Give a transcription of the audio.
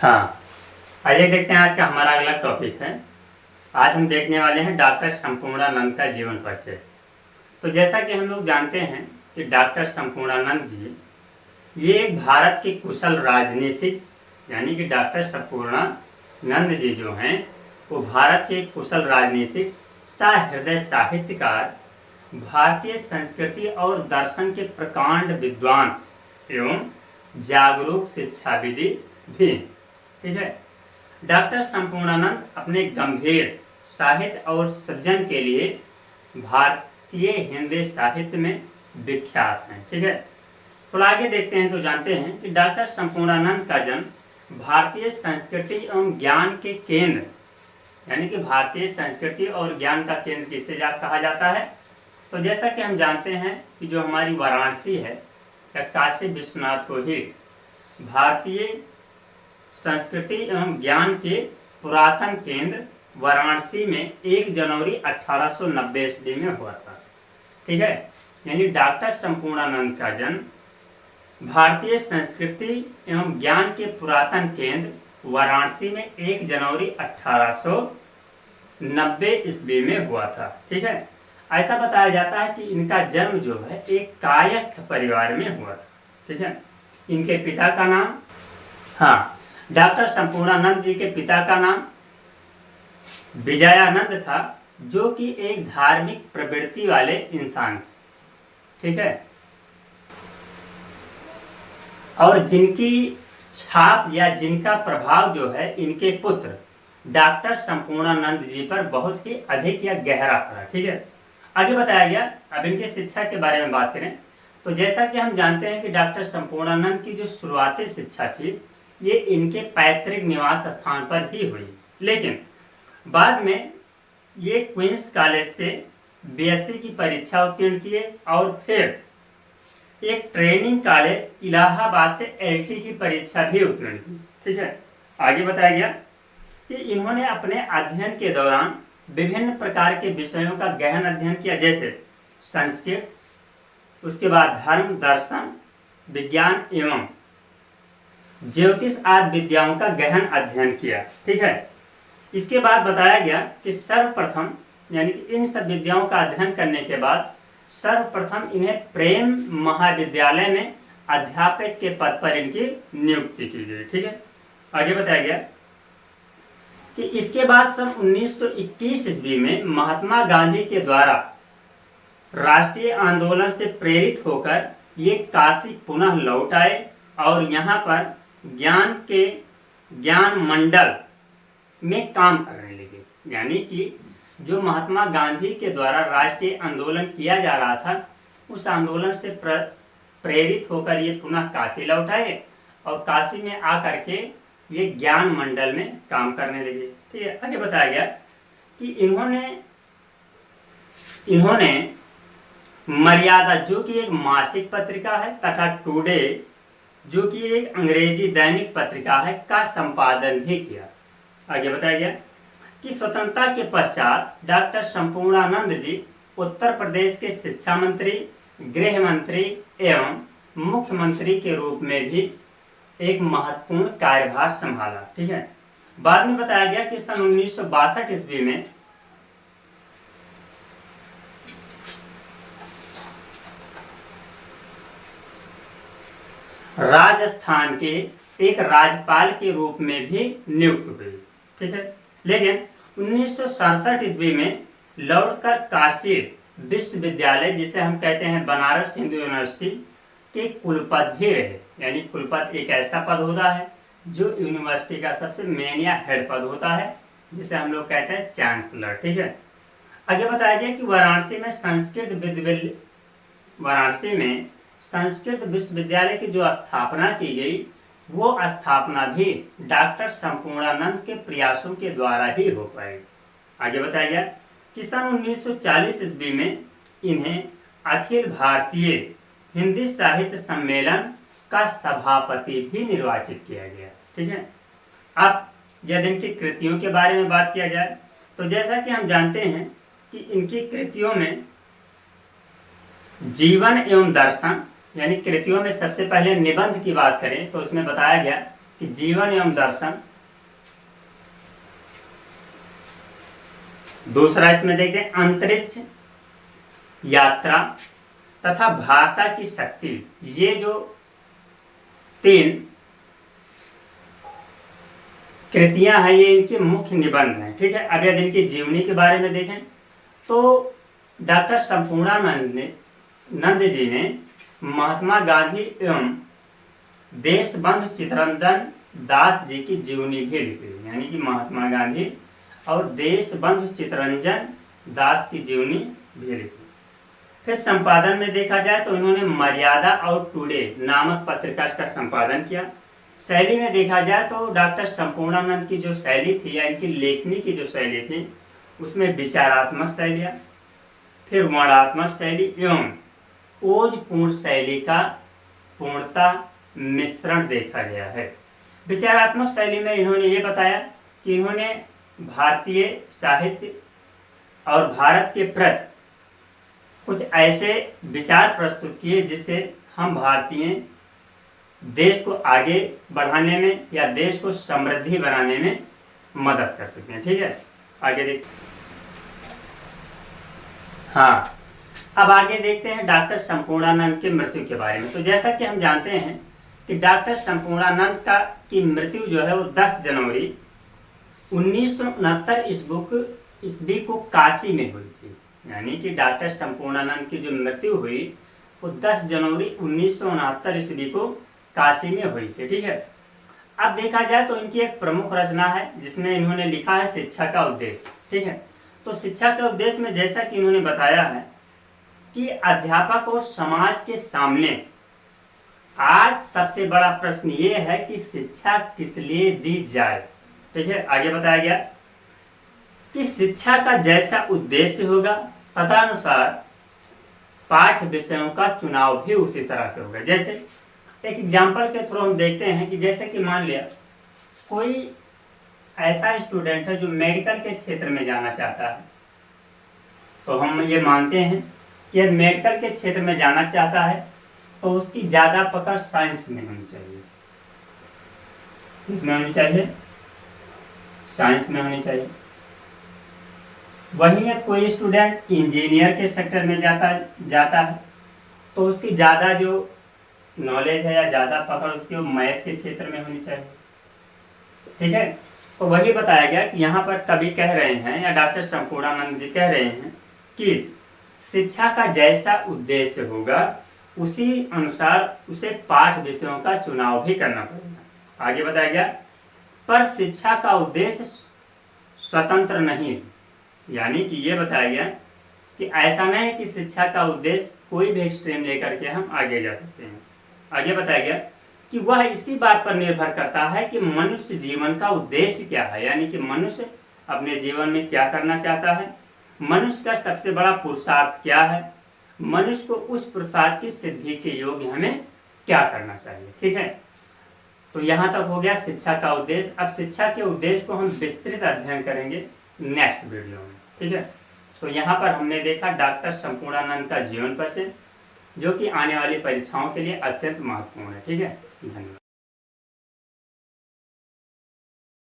हाँ, आइए देखते हैं आज का हमारा अगला टॉपिक है। आज हम देखने वाले हैं डॉक्टर संपूर्णानंद का जीवन परिचय। तो जैसा कि हम लोग जानते हैं कि डॉक्टर संपूर्णानंद जी ये एक भारत के कुशल राजनीतिक यानी कि डॉक्टर संपूर्णानंद जी जो हैं वो भारत के कुशल राजनीतिक सहृदय साहित्यकार, भारतीय संस्कृति और दर्शन के प्रकांड विद्वान एवं जागरूक शिक्षाविदी भी। ठीक है। डॉक्टर संपूर्णानंद अपने गंभीर साहित्य और सृजन के लिए भारतीय हिंदी साहित्य में विख्यात हैं। ठीक है। तो आगे देखते हैं तो जानते हैं कि डॉक्टर संपूर्णानंद का जन्म भारतीय संस्कृति एवं ज्ञान के केंद्र यानी कि भारतीय संस्कृति और ज्ञान का केंद्र किसे कहा जाता है। तो जैसा कि हम जानते हैं कि जो हमारी वाराणसी है या काशी विश्वनाथ को ही भारतीय संस्कृति एवं ज्ञान के पुरातन केंद्र वाराणसी में 1 जनवरी 1890 ईस्वी में हुआ था। ठीक है। यानी डॉक्टर संपूर्णानंद का जन्म भारतीय संस्कृति एवं ज्ञान के पुरातन केंद्र वाराणसी में 1 जनवरी 1890 ईस्वी में हुआ था। ठीक है। ऐसा बताया जाता है कि इनका जन्म जो है एक कायस्थ परिवार में हुआ था। ठीक है। इनके पिता का नाम डॉक्टर संपूर्णानंद जी के पिता का नाम विजयानंद था, जो कि एक धार्मिक प्रवृत्ति वाले इंसान थे। ठीक है। और जिनकी छाप या जिनका प्रभाव जो है इनके पुत्र डॉक्टर संपूर्णानंद जी पर बहुत ही अधिक या गहरा पड़ा। ठीक है। आगे बताया गया। अब इनकी शिक्षा के बारे में बात करें तो जैसा कि हम जानते हैं कि डॉक्टर संपूर्णानंद की जो शुरुआती शिक्षा थी ये इनके पैतृक निवास स्थान पर ही हुई, लेकिन बाद में ये क्वींस कॉलेज से बीएससी की परीक्षा उत्तीर्ण किए और फिर एक ट्रेनिंग कॉलेज इलाहाबाद से एलटी की परीक्षा भी उत्तीर्ण की। ठीक है। आगे बताया गया कि इन्होंने अपने अध्ययन के दौरान विभिन्न प्रकार के विषयों का गहन अध्ययन किया, जैसे संस्कृत, उसके बाद धर्म, दर्शन, विज्ञान एवं ज्योतिष आदि विद्याओं का गहन अध्ययन किया। ठीक है। इसके बाद बताया गया कि सर्वप्रथम यानी कि इन सब विद्याओं का अध्ययन करने के बाद सर्वप्रथम इन्हें प्रेम महाविद्यालय में अध्यापक के पद पर इनकी नियुक्ति की गई। ठीक है। आगे बताया गया कि इसके बाद सन 1921 ईस्वी में महात्मा गांधी के द्वारा राष्ट्रीय आंदोलन से प्रेरित होकर ये काशी पुनः लौट आए और यहाँ पर ज्ञान मंडल में काम करने लगे। यानी कि जो महात्मा गांधी के द्वारा राष्ट्रीय आंदोलन किया जा रहा था उस आंदोलन से प्रेरित होकर ये पुनः काशी लौट आए और काशी में आकर के ये ज्ञान मंडल में काम करने लगे। ठीक है। आगे बताया गया कि इन्होंने मर्यादा जो कि एक मासिक पत्रिका है तथा टुडे जो कि एक अंग्रेजी दैनिक पत्रिका है का संपादन भी किया। आगे बताया गया कि स्वतंत्रता के पश्चात डॉक्टर संपूर्णानंद जी उत्तर प्रदेश के शिक्षा मंत्री, गृह मंत्री एवं मुख्यमंत्री के रूप में भी एक महत्वपूर्ण कार्यभार संभाला। ठीक है। बाद में बताया गया कि सन 1962 ईस्वी में राजस्थान के एक राज्यपाल के रूप में भी नियुक्त हुई। ठीक है। लेकिन 1967 ईस्वी में लौटकर काशी विश्वविद्यालय जिसे हम कहते हैं बनारस हिंदू यूनिवर्सिटी के कुलपति भी रहे। यानी कुलपति एक ऐसा पद होता है जो यूनिवर्सिटी का सबसे मेन या हेड पद होता है जिसे हम लोग कहते हैं चांसलर। ठीक है। आगे बताया गया कि वाराणसी में संस्कृत विश्वविद्यालय की जो स्थापना की गई वो स्थापना भी डॉक्टर संपूर्णानंद के प्रयासों के द्वारा ही हो पाई। आगे बताया गया कि सन 1940 ईस्वी में इन्हें अखिल भारतीय हिंदी साहित्य सम्मेलन का सभापति भी निर्वाचित किया गया। ठीक है। अब यदि इनकी कृतियों के बारे में बात किया जाए तो जैसा कि हम जानते हैं कि इनकी कृतियों में जीवन एवं दर्शन यानी कृतियों में सबसे पहले निबंध की बात करें तो उसमें बताया गया कि कि जीवन एवं दर्शन। दूसरा इसमें देखते हैं अंतरिक्ष यात्रा तथा भाषा की शक्ति। ये जो 3 कृतियां हैं ये इनके मुख्य निबंध हैं। ठीक है, अब यदि इनकी जीवनी के बारे में देखें तो डॉक्टर संपूर्णानंद जी ने महात्मा गांधी एवं देशबंधु चित्तरंजन दास जी की जीवनी भी लिखी, यानी कि महात्मा गांधी और देशबंधु चित्तरंजन दास की जीवनी भी लिखी। फिर संपादन में देखा जाए तो इन्होंने मर्यादा और टुडे नामक पत्रिका का संपादन किया। शैली में देखा जाए तो डॉक्टर संपूर्णानंद की जो शैली थी या इनकी लेखनी की जो शैली थी उसमें विचारात्मक शैलियाँ, फिर वर्णात्मक शैली एवं ओजपूर्ण शैली का पूर्णता मिश्रण देखा गया है। विचारात्मक शैली में इन्होंने ये बताया कि इन्होंने भारतीय साहित्य और भारत के प्रति कुछ ऐसे विचार प्रस्तुत किए जिससे हम भारतीय देश को आगे बढ़ाने में या देश को समृद्धि बनाने में मदद कर सकते हैं। ठीक है, आगे देख। हाँ, अब आगे देखते हैं डॉक्टर संपूर्णानंद की मृत्यु के बारे में। तो जैसा कि हम जानते हैं कि डॉक्टर संपूर्णानंद की मृत्यु जो है वो 10 जनवरी 1969 ईस्वी को काशी में हुई थी। यानी कि डॉक्टर संपूर्णानंद की जो मृत्यु हुई वो 10 जनवरी 1969 ईस्वी को काशी में हुई थी। ठीक है, अब देखा जाए तो इनकी एक प्रमुख रचना है जिसमें इन्होंने लिखा है शिक्षा का उद्देश्य। ठीक है, तो शिक्षा के उद्देश्य में जैसा कि इन्होंने बताया है कि अध्यापक और समाज के सामने आज सबसे बड़ा प्रश्न ये है कि शिक्षा किस लिए दी जाए। ठीक है, आगे बताया गया कि शिक्षा का जैसा उद्देश्य होगा तदनुसार पाठ्य विषयों का चुनाव भी उसी तरह से होगा। जैसे एक एग्जाम्पल के थ्रू हम देखते हैं कि जैसे कि मान लिया कोई ऐसा स्टूडेंट है जो मेडिकल के क्षेत्र में जाना चाहता है, तो हम ये मानते हैं कि यदि मेडिकल के क्षेत्र में जाना चाहता है तो उसकी ज़्यादा पकड़ साइंस में होनी चाहिए। किसमें होनी चाहिए? साइंस में होनी चाहिए। वहीं यदि कोई स्टूडेंट इंजीनियर के सेक्टर में जाता है तो उसकी ज़्यादा जो नॉलेज है या ज़्यादा पकड़ उसकी मैथ के क्षेत्र में होनी चाहिए। ठीक है, तो वही बताया गया कि यहाँ पर कवि कह रहे हैं या डॉक्टर संपूर्णानंद जी कह रहे हैं कि शिक्षा का जैसा उद्देश्य होगा उसी अनुसार उसे पाठ विषयों का चुनाव भी करना पड़ेगा। आगे बताया गया पर शिक्षा का उद्देश्य स्वतंत्र नहीं, यानी कि ये बताया गया कि ऐसा नहीं है कि शिक्षा का उद्देश्य कोई भी स्ट्रीम लेकर के हम आगे जा सकते हैं। आगे बताया गया कि वह इसी बात पर निर्भर करता है कि मनुष्य जीवन का उद्देश्य क्या है, यानी कि मनुष्य अपने जीवन में क्या करना चाहता है, मनुष्य का सबसे बड़ा पुरुषार्थ क्या है, मनुष्य को उस पुरुषार्थ की सिद्धि के योग्य हमें क्या करना चाहिए। ठीक है, तो यहाँ तक हो गया शिक्षा का उद्देश्य। अब शिक्षा के उद्देश्य को हम विस्तृत अध्ययन करेंगे नेक्स्ट वीडियो में। ठीक है, तो यहाँ पर हमने देखा डॉक्टर संपूर्णानंद का जीवन परिचय जो कि आने वाली परीक्षाओं के लिए अत्यंत महत्वपूर्ण है। ठीक है, धन्यवाद।